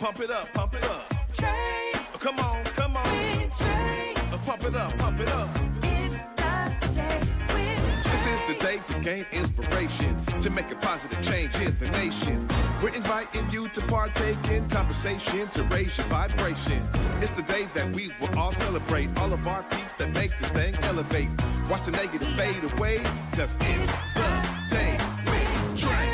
Pump it up, pump it up. Trae. Come on, come on. With Trae. Pump it up, pump it up. It's the day with Trae. This is the day to gain inspiration, to make a positive change in the nation. We're inviting you to partake in conversation, to raise your vibration. It's the day that we will all celebrate all of our peace that make this thing elevate. Watch the negative fade away, cause it's the day with Trae.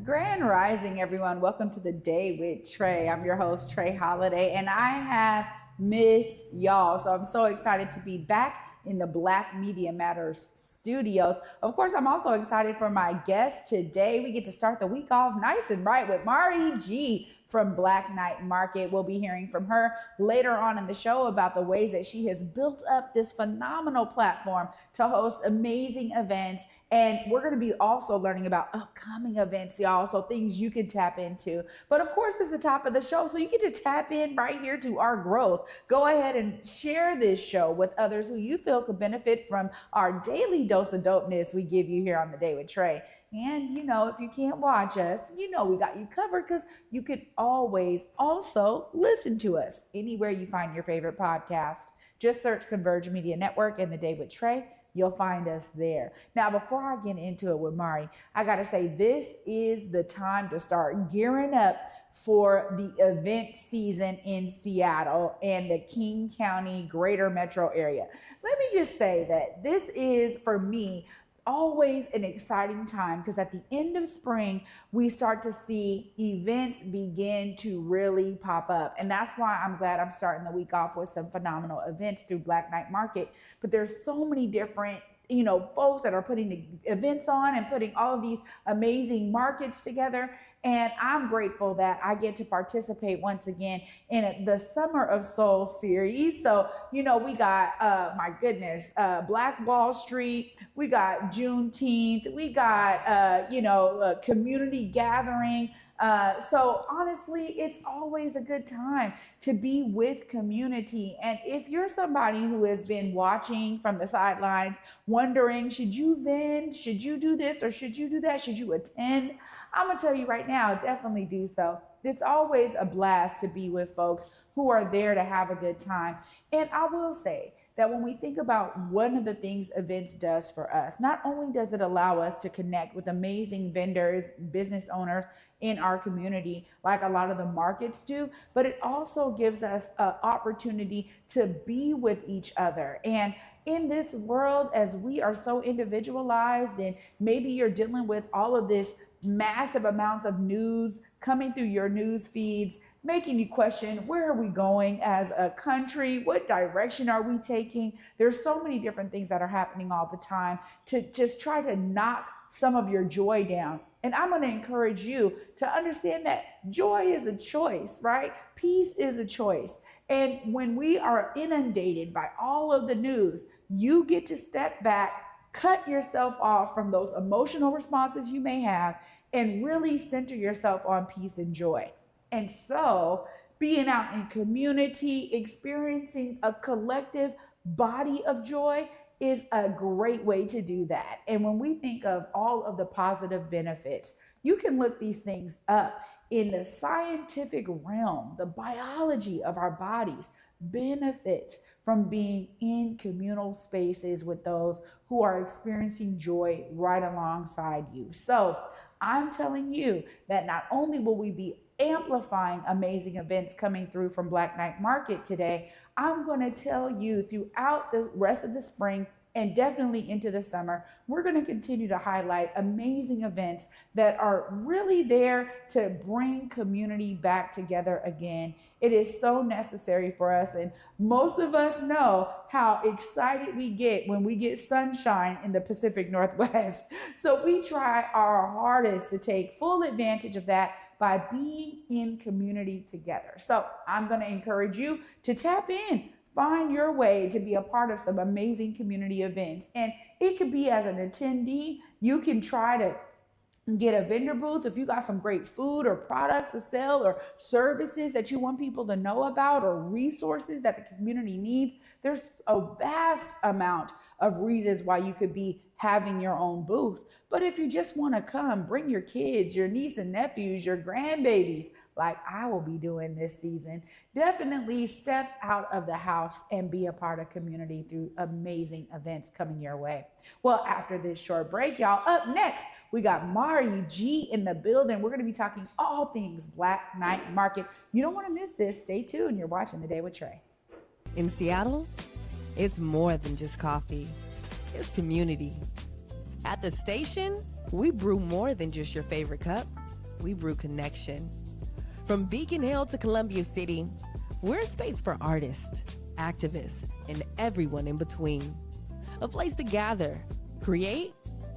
Grand Rising, everyone. Welcome to the Day with Trae. I'm your host, Trae Holiday, and I have missed y'all. So I'm so excited to be back in the Black Media Matters studios. Of course, I'm also excited for my guest today. We get to start the week off nice and right with Mari G from Black Night Market. We'll be hearing from her later on in the show about the ways that she has built up this phenomenal platform to host amazing events. And we're going to be also learning about upcoming events, y'all, so things you can tap into. But of course, it's the top of the show, so you get to tap in right here to our growth. Go ahead and share this show with others who you feel could benefit from our daily dose of dopeness we give you here on The Day with Trae. And, you know, if you can't watch us, you know we got you covered, because you could always also listen to us anywhere you find your favorite podcast. Just search Converge Media Network and The Day with Trae. You'll find us there. Now, before I get into it with Mari, I got to say, this is the time to start gearing up for the event season in Seattle and the King County greater metro area. Let me just say that this is, for me, always an exciting time, because at the end of spring, we start to see events begin to really pop up. And that's why I'm glad I'm starting the week off with some phenomenal events through Black Night Market. But there's so many different folks that are putting the events on and putting all of these amazing markets together. And I'm grateful that I get to participate once again in the Summer of Soul series. So, we got, Black Wall Street, we got Juneteenth, we got, a community gathering. So honestly, it's always a good time to be with community. And if you're somebody who has been watching from the sidelines, wondering, should you vend? Should you do this or should you do that? Should you attend? I'm going to tell you right now, definitely do so. It's always a blast to be with folks who are there to have a good time. And I will say that when we think about one of the things events does for us, not only does it allow us to connect with amazing vendors, business owners in our community, like a lot of the markets do, but it also gives us an opportunity to be with each other. And in this world, as we are so individualized, and maybe you're dealing with all of this massive amounts of news coming through your news feeds, making you question, where are we going as a country? What direction are we taking? There's so many different things that are happening all the time to just try to knock some of your joy down. And I'm going to encourage you to understand that joy is a choice, right? Peace is a choice. And when we are inundated by all of the news, you get to step back, cut yourself off from those emotional responses you may have, and really center yourself on peace and joy. And so being out in community, experiencing a collective body of joy is a great way to do that. And when we think of all of the positive benefits, you can look these things up in the scientific realm. The biology of our bodies benefits from being in communal spaces with those who are experiencing joy right alongside you. So I'm telling you that not only will we be amplifying amazing events coming through from Black Night Market today, I'm going to tell you throughout the rest of the spring and definitely into the summer, we're going to continue to highlight amazing events that are really there to bring community back together again. It is so necessary for us, and most of us know how excited we get when we get sunshine in the Pacific Northwest. So we try our hardest to take full advantage of that by being in community together. So I'm going to encourage you to tap in. Find your way to be a part of some amazing community events. And it could be as an attendee. You can try to get a vendor booth if you got some great food or products to sell or services that you want people to know about or resources that the community needs. There's a vast amount of reasons why you could be having your own booth. But if you just want to come, bring your kids, your niece and nephews, your grandbabies, like I will be doing this season. Definitely step out of the house and be a part of community through amazing events coming your way. Well, after this short break, y'all, up next, we got Mari G in the building. We're going to be talking all things Black Night Market. You don't want to miss this. Stay tuned. You're watching The Day with Trae. In Seattle, it's more than just coffee. It's community. At the station, we brew more than just your favorite cup. We brew connection. From Beacon Hill to Columbia City, we're a space for artists, activists, and everyone in between. A place to gather, create,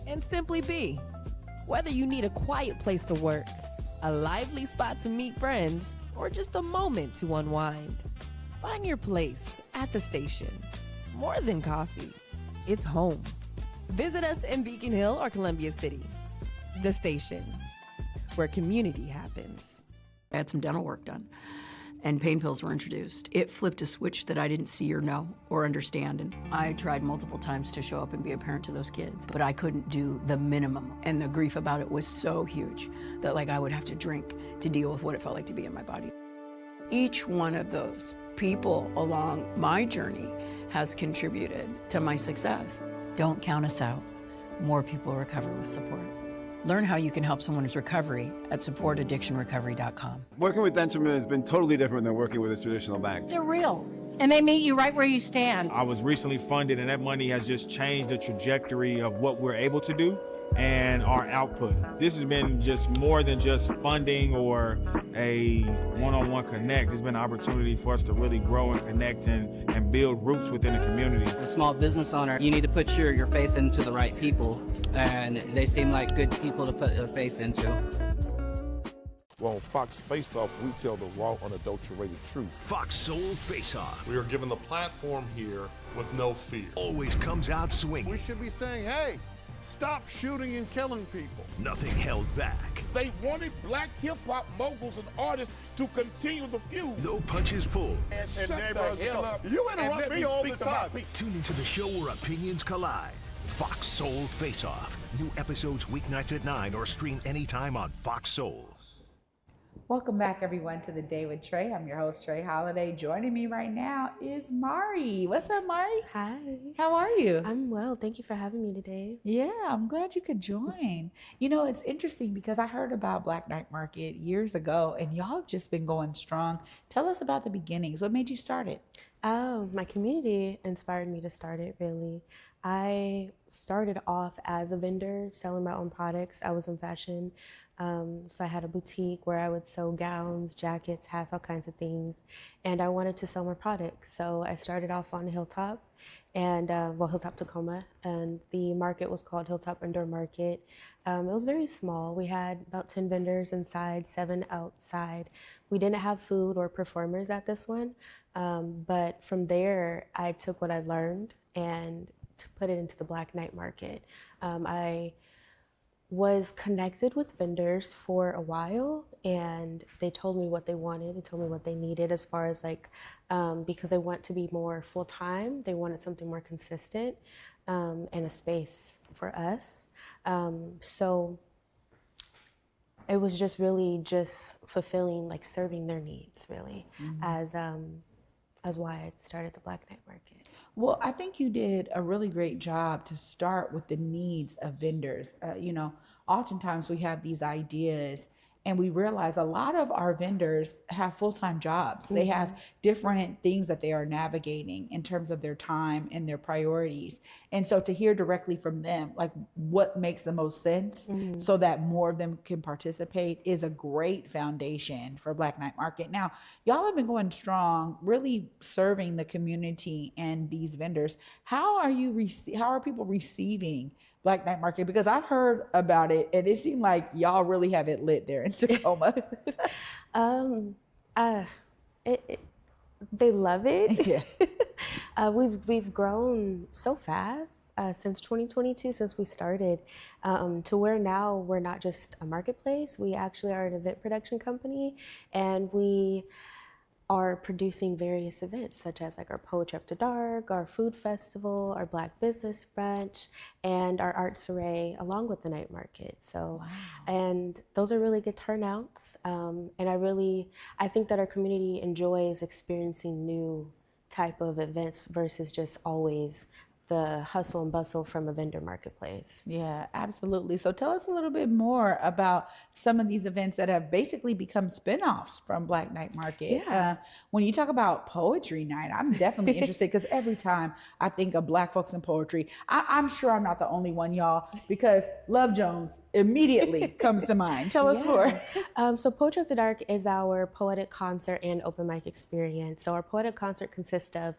and simply be. Whether you need a quiet place to work, a lively spot to meet friends, or just a moment to unwind, find your place at the station. More than coffee, it's home. Visit us in Beacon Hill or Columbia City. The station, where community happens. I had some dental work done, and pain pills were introduced. It flipped a switch that I didn't see or know or understand, and I tried multiple times to show up and be a parent to those kids, but I couldn't do the minimum, and the grief about it was so huge that I would have to drink to deal with what it felt like to be in my body. Each one of those people along my journey has contributed to my success. Don't count us out. More people recover with support. Learn how you can help someone's recovery at supportaddictionrecovery.com. Working with Dentalman has been totally different than working with a traditional bank. They're real, and they meet you right where you stand. I was recently funded, and that money has just changed the trajectory of what we're able to do and our output. This has been just more than just funding or a one-on-one connect. It's been an opportunity for us to really grow and connect and build roots within the community. As a small business owner, you need to put your faith into the right people, and they seem like good people to put their faith into. Well, on Fox Face Off, we tell the raw, unadulterated truth. Fox Soul Face Off. We are given the platform here with no fear. Always comes out swinging. We should be saying, hey, stop shooting and killing people. Nothing held back. They wanted black hip-hop moguls and artists to continue the feud. No punches pulled. And shut the hell up. You interrupt me all the time. Tune into the show where opinions collide. Fox Soul Face Off. New episodes weeknights at 9 or stream anytime on Fox Soul. Welcome back, everyone, to The Day with Trae. I'm your host, Trae Holiday. Joining me right now is Mari. What's up, Mari? Hi. How are you? I'm well. Thank you for having me today. Yeah, I'm glad you could join. You know, it's interesting because I heard about Black Night Market years ago, and y'all have just been going strong. Tell us about the beginnings. What made you start it? Oh, my community inspired me to start it, really. I started off as a vendor selling my own products. I was in fashion. So I had a boutique where I would sew gowns, jackets, hats, all kinds of things. And I wanted to sell more products. So I started off on Hilltop and, Hilltop Tacoma. And the market was called Hilltop Indoor Market. It was very small. We had about 10 vendors inside, 7 outside. We didn't have food or performers at this one. But from there, I took what I learned and put it into the Black Night Market. I was connected with vendors for a while, and they told me what they wanted. They told me what they needed as far as because they want to be more full-time. They wanted something more consistent and a space for us. So it was just really just fulfilling, serving their needs, really, as why I started the Black Night Market. Well, I think you did a really great job to start with the needs of vendors. Oftentimes we have these ideas and we realize a lot of our vendors have full-time jobs. They have different things that they are navigating in terms of their time and their priorities. And so to hear directly from them, what makes the most sense so that more of them can participate is a great foundation for Black Night Market. Now, y'all have been going strong, really serving the community and these vendors. How are people receiving Black Night Market? Because I've heard about it and it seemed like y'all really have it lit there in Tacoma. They love it. Yeah. We've grown so fast since 2022, since we started, to where now we're not just a marketplace. We actually are an event production company, and we are producing various events such as like our Poetry After Dark, our food festival, our Black Business Brunch, and our art soiree along with the night market. So, and those are really good turnouts. And I think that our community enjoys experiencing new type of events versus just always the hustle and bustle from a vendor marketplace. Yeah, absolutely. So tell us a little bit more about some of these events that have basically become spinoffs from Black Night Market. Yeah. When you talk about poetry night, I'm definitely interested because every time I think of Black folks in poetry, I'm sure I'm not the only one, y'all, because Love Jones immediately comes to mind. Tell us more. So Poetry After Dark is our poetic concert and open mic experience. So our poetic concert consists of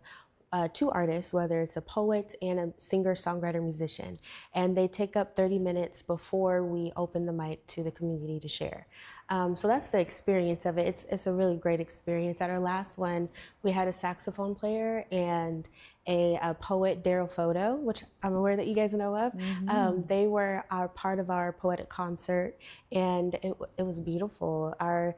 two artists, whether it's a poet and a singer, songwriter, musician, and they take up 30 minutes before we open the mic to the community to share. So that's the experience of it. It's a really great experience. At our last one, we had a saxophone player and a poet, Daryl Photo, which I'm aware that you guys know of. They were part of our poetic concert, and it was beautiful. Our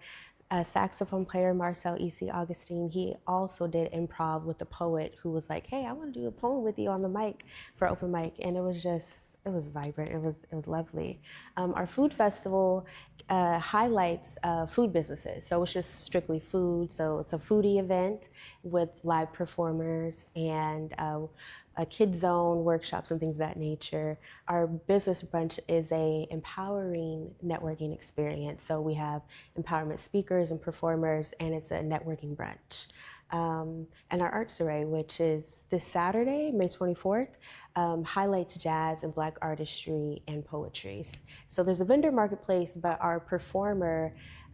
saxophone player, Marcel E.C. Augustine, he also did improv with the poet who was like, hey, I want to do a poem with you on the mic for open mic. And it was vibrant. It was lovely. Our food festival highlights food businesses. So it's just strictly food. So it's a foodie event with live performers and a kid zone, workshops, and things of that nature. Our business brunch is a empowering networking experience. So we have empowerment speakers and performers, and it's a networking brunch. And our art soiree, which is this Saturday, May 24th, highlights jazz and Black artistry and poetry. So there's a vendor marketplace, but our performer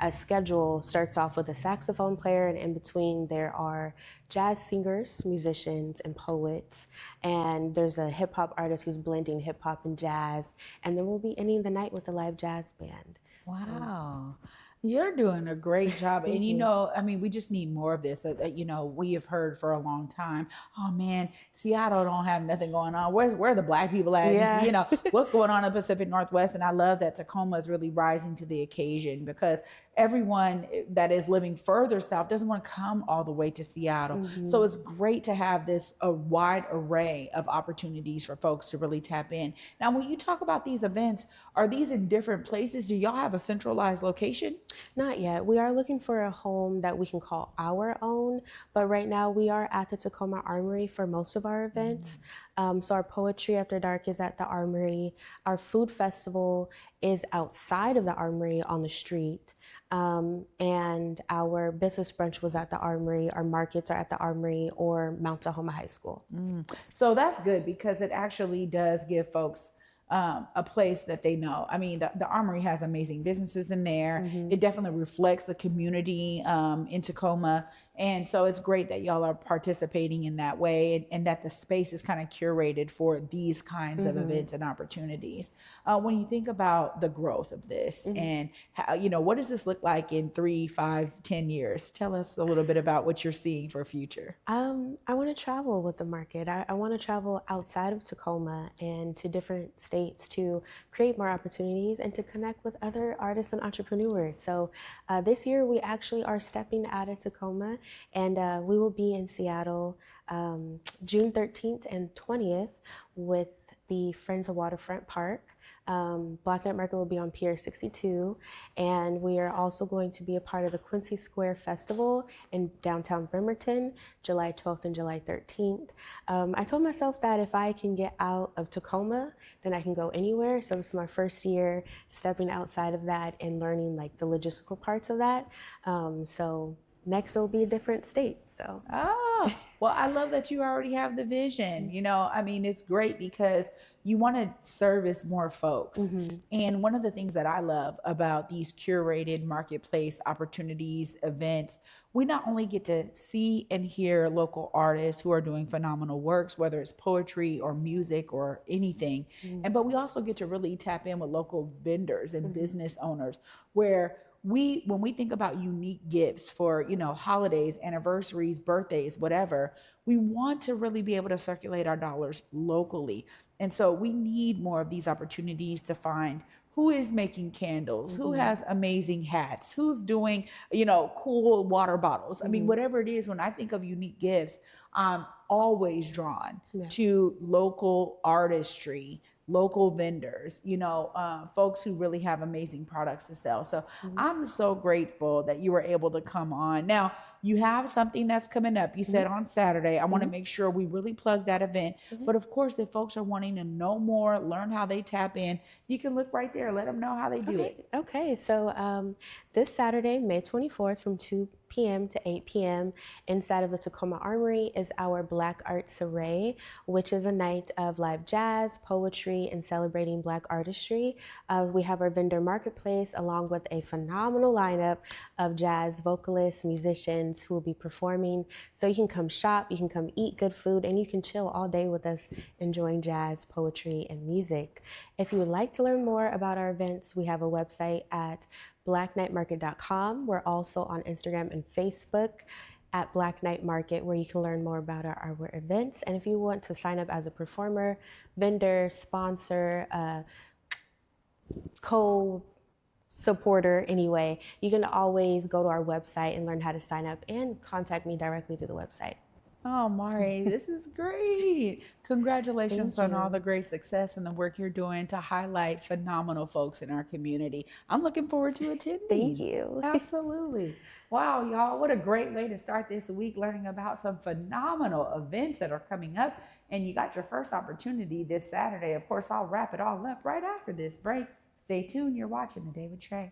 schedule starts off with a saxophone player, and in between there are jazz singers, musicians, and poets. And there's a hip hop artist who's blending hip hop and jazz. And then we'll be ending the night with a live jazz band. Wow. You're doing a great job. And, you know, I mean, we just need more of this. You know, we have heard for a long time, oh, man, Seattle don't have nothing going on. Where are the Black people at? Yeah. You know, what's going on in the Pacific Northwest? And I love that Tacoma is really rising to the occasion because everyone that is living further south doesn't want to come all the way to Seattle. So it's great to have a wide array of opportunities for folks to really tap in. Now, when you talk about these events, are these in different places? Do y'all have a centralized location? Not yet. We are looking for a home that we can call our own, but right now we are at the Tacoma Armory for most of our events. So our Poetry After Dark is at the Armory. Our food festival is outside of the Armory on the street. And our business brunch was at the Armory. Our markets are at the Armory or Mount Tahoma High School. So that's good because it actually does give folks a place that they know. I mean, the Armory has amazing businesses in there. It definitely reflects the community in Tacoma. And so it's great that y'all are participating in that way and that the space is kind of curated for these kinds of events and opportunities. When you think about the growth of this and how, you know, what does this look like in 3, 5, 10 years? Tell us a little bit about what you're seeing for future. I want to travel with the market. I want to travel outside of Tacoma and to different states to create more opportunities and to connect with other artists and entrepreneurs. So this year we actually are stepping out of Tacoma, and we will be in Seattle June 13th and 20th with the Friends of Waterfront Park. Black Night Market will be on Pier 62, and we are also going to be a part of the Quincy Square Festival in downtown Bremerton, July 12th and July 13th. I told myself that if I can get out of Tacoma, then I can go anywhere. So this is my first year stepping outside of that and learning like the logistical parts of that. So next it'll be a different state. So. Oh, well, I love that you already have the vision. You know, I mean, it's great because you want to service more folks. And one of the things that I love about these curated marketplace opportunities, events, we not only get to see and hear local artists who are doing phenomenal works, whether it's poetry or music or anything, but we also get to really tap in with local vendors and business owners where when we think about unique gifts for, you know, holidays, anniversaries, birthdays, whatever, we want to really be able to circulate our dollars locally. And so we need more of these opportunities to find who is making candles, who has amazing hats, who's doing, cool water bottles. I mean, whatever it is, when I think of unique gifts, I'm always drawn to local artistry, local vendors, folks who really have amazing products to sell. So I'm so grateful that you were able to come on. Now, you have something that's coming up. You said on Saturday. I want to make sure we really plug that event. But of course, if folks are wanting to know more, learn how they tap in, you can look right there. Let them know how they do it. Okay, so this Saturday, May 24th from 2 p.m. to 8 p.m. inside of the Tacoma Armory is our Black Art Soiree, which is a night of live jazz, poetry, and celebrating Black artistry. We have our vendor marketplace along with a phenomenal lineup of jazz vocalists, musicians who will be performing. So you can come shop, you can come eat good food, and you can chill all day with us enjoying jazz, poetry, and music. If you would like to learn more about our events, we have a website at blacknightmarket.com. We're also on Instagram and Facebook at Black Night Market, where you can learn more about our events. And if you want to sign up as a performer, vendor, sponsor, co-supporter anyway, you can always go to our website and learn how to sign up and contact me directly through the website. Oh, Mari, this is great. Congratulations on all the great success and the work you're doing to highlight phenomenal folks in our community. I'm looking forward to attending. Thank you. Absolutely. Wow, y'all, what a great way to start this week, learning about some phenomenal events that are coming up. And you got your first opportunity this Saturday. Of course, I'll wrap it all up right after this break. Stay tuned. You're watching The Day with Trae.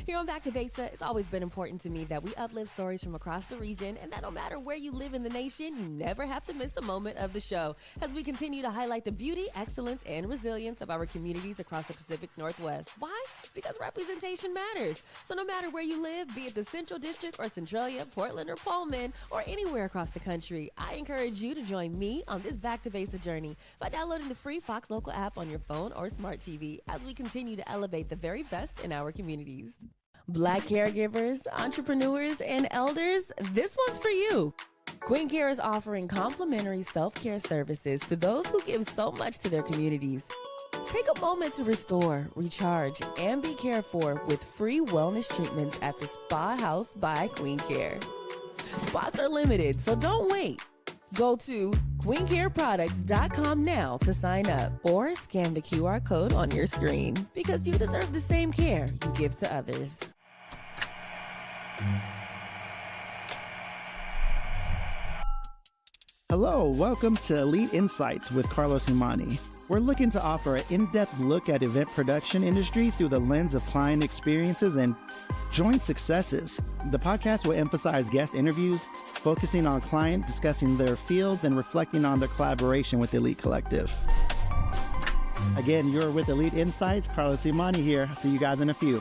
Here on Back to Basa, it's always been important to me that we uplift stories from across the region, and that no matter where you live in the nation, you never have to miss a moment of the show as we continue to highlight the beauty, excellence, and resilience of our communities across the Pacific Northwest. Why? Because representation matters. So no matter where you live, be it the Central District or Centralia, Portland or Pullman, or anywhere across the country, I encourage you to join me on this Back to Basa journey by downloading the free Fox Local app on your phone or smart TV as we continue to elevate the very best in our communities. Black caregivers, entrepreneurs, and elders, this one's for you. Queen Care is offering complimentary self-care services to those who give so much to their communities. Take a moment to restore, recharge, and be cared for with free wellness treatments at the Spa House by Queen Care. Spots are limited, so don't wait. Go to queencareproducts.com now to sign up or scan the QR code on your screen because you deserve the same care you give to others. Hello, welcome to Elite Insights with Carlos Imani. We're looking to offer an in-depth look at event production industry through the lens of client experiences and joint successes. The podcast will emphasize guest interviews, focusing on client, discussing their fields, and reflecting on their collaboration with Elite Collective. Again, you're with Elite Insights. Carlos Imani here. See you guys in a few.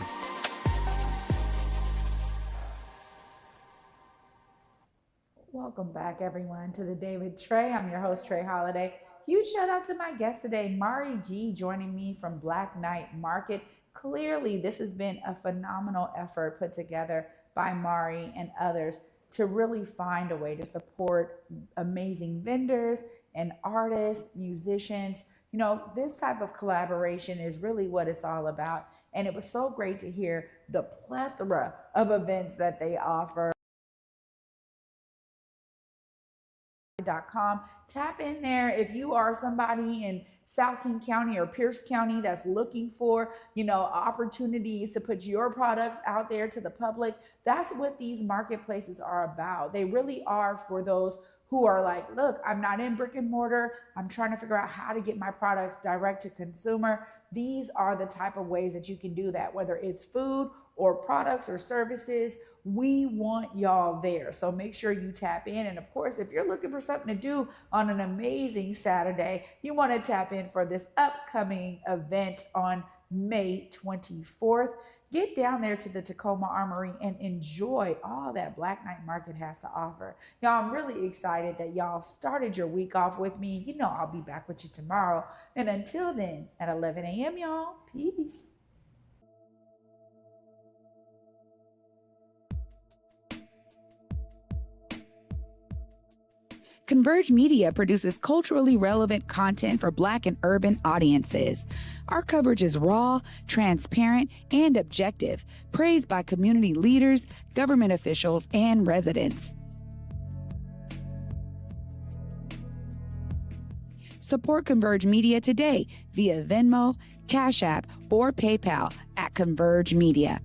Welcome back, everyone, to The Day with Trae. I'm your host, Trae Holiday. Huge shout out to my guest today, Mari G, joining me from Black Night Market. Clearly, this has been a phenomenal effort put together by Mari and others to really find a way to support amazing vendors and artists, musicians. You know, this type of collaboration is really what it's all about. And it was so great to hear the plethora of events that they offer. Tap in there if you are somebody in South King County or Pierce County that's looking for, opportunities to put your products out there to the public. That's what these marketplaces are about. They really are for those who are like, look, I'm not in brick and mortar. I'm trying to figure out how to get my products direct to consumer. These are the type of ways that you can do that, whether it's food or products or services. We want y'all there. So make sure you tap in. And of course, if you're looking for something to do on an amazing Saturday, you want to tap in for this upcoming event on May 24th. Get down there to the Tacoma Armory and enjoy all that Black Night Market has to offer. Y'all, I'm really excited that y'all started your week off with me. You know I'll be back with you tomorrow. And until then, at 11 a.m., y'all, peace. Converge Media produces culturally relevant content for Black and urban audiences. Our coverage is raw, transparent, and objective, praised by community leaders, government officials, and residents. Support Converge Media today via Venmo, Cash App, or PayPal at Converge Media.